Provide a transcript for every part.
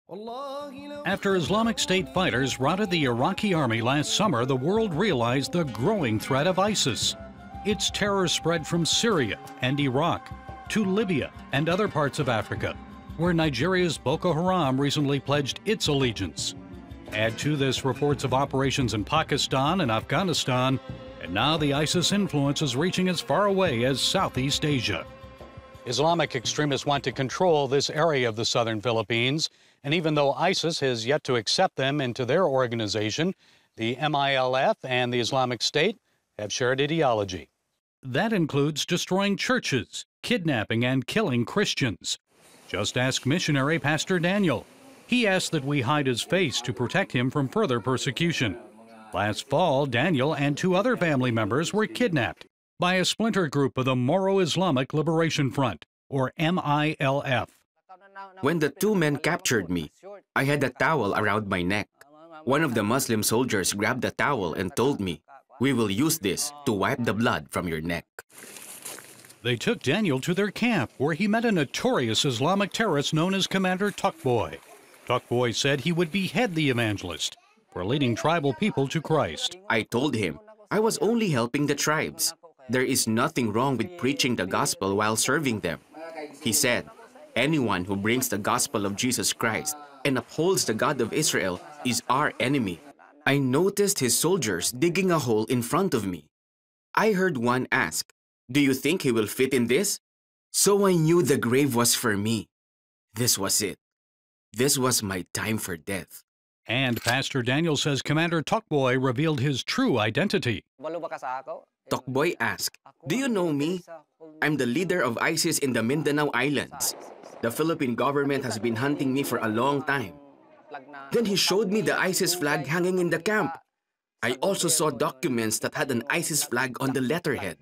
After Islamic State fighters routed the Iraqi army last summer, the world realized the growing threat of ISIS. Its terror spread from Syria and Iraq to Libya and other parts of Africa, where Nigeria's Boko Haram recently pledged its allegiance. Add to this reports of operations in Pakistan and Afghanistan, and now the ISIS influence is reaching as far away as Southeast Asia. Islamic extremists want to control this area of the southern Philippines, and even though ISIS has yet to accept them into their organization, the MILF and the Islamic State have shared ideology. That includes destroying churches, kidnapping and killing Christians. Just ask missionary Pastor Daniel. He asked that we hide his face to protect him from further persecution. Last fall, Daniel and 2 other family members were kidnapped by a splinter group of the Moro Islamic Liberation Front, or MILF. When the 2 men captured me, I had a towel around my neck. One of the Muslim soldiers grabbed the towel and told me, "We will use this to wipe the blood from your neck." They took Daniel to their camp, where he met a notorious Islamic terrorist known as Commander Tukboy. Tukboy said he would behead the evangelist for leading tribal people to Christ. I told him I was only helping the tribes. There is nothing wrong with preaching the gospel while serving them. He said, "Anyone who brings the gospel of Jesus Christ and upholds the God of Israel is our enemy." I noticed his soldiers digging a hole in front of me. I heard one ask, "Do you think he will fit in this?" So I knew the grave was for me. This was it. This was my time for death. And Pastor Daniel says Commander Tukboy revealed his true identity. Tukboy asked, "Do you know me? I'm the leader of ISIS in the Mindanao Islands. The Philippine government has been hunting me for a long time." Then he showed me the ISIS flag hanging in the camp. I also saw documents that had an ISIS flag on the letterhead.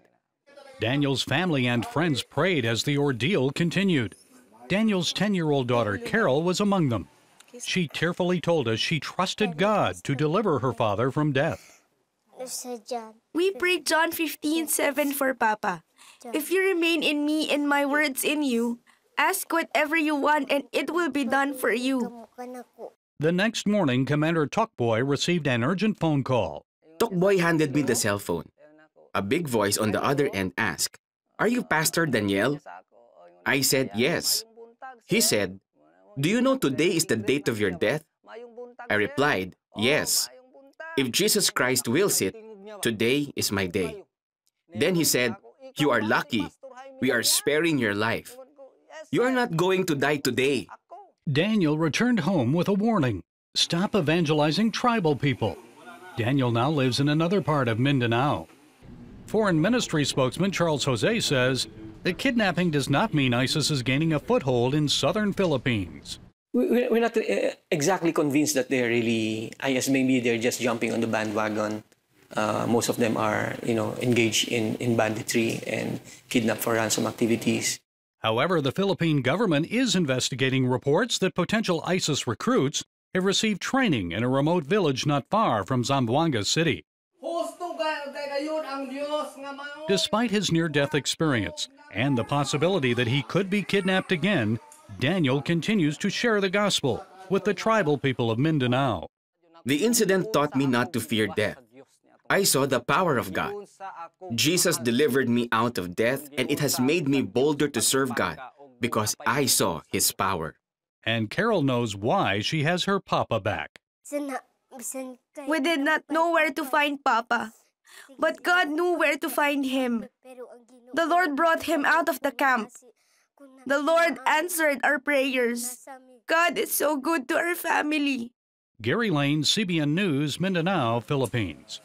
Daniel's family and friends prayed as the ordeal continued. Daniel's 10-year-old daughter, Carol, was among them. She tearfully told us she trusted God to deliver her father from death. We prayed John 15:7 for Papa. "If you remain in me and my words in you, ask whatever you want and it will be done for you." The next morning, Commander Tukboy received an urgent phone call. Tukboy handed me the cell phone. A big voice on the other end asked, "Are you Pastor Daniel?" I said yes. He said, "Do you know today is the date of your death?" I replied, "Yes. If Jesus Christ wills it, today is my day." Then he said, "You are lucky. We are sparing your life. You are not going to die today." Daniel returned home with a warning. Stop evangelizing tribal people. Daniel now lives in another part of Mindanao. Foreign Ministry spokesman Charles Jose says that kidnapping does not mean ISIS is gaining a foothold in southern Philippines. We're not exactly convinced that they're really IS. Maybe they're just jumping on the bandwagon. Most of them are, engaged in banditry and kidnap for ransom activities. However, the Philippine government is investigating reports that potential ISIS recruits have received training in a remote village not far from Zamboanga City. Despite his near-death experience and the possibility that he could be kidnapped again, Daniel continues to share the gospel with the tribal people of Mindanao. The incident taught me not to fear death. I saw the power of God. Jesus delivered me out of death, and it has made me bolder to serve God because I saw His power. And Carol knows why she has her Papa back. We did not know where to find Papa, but God knew where to find him. The Lord brought him out of the camp. The Lord answered our prayers. God is so good to our family. Gary Lane, CBN News, Mindanao, Philippines.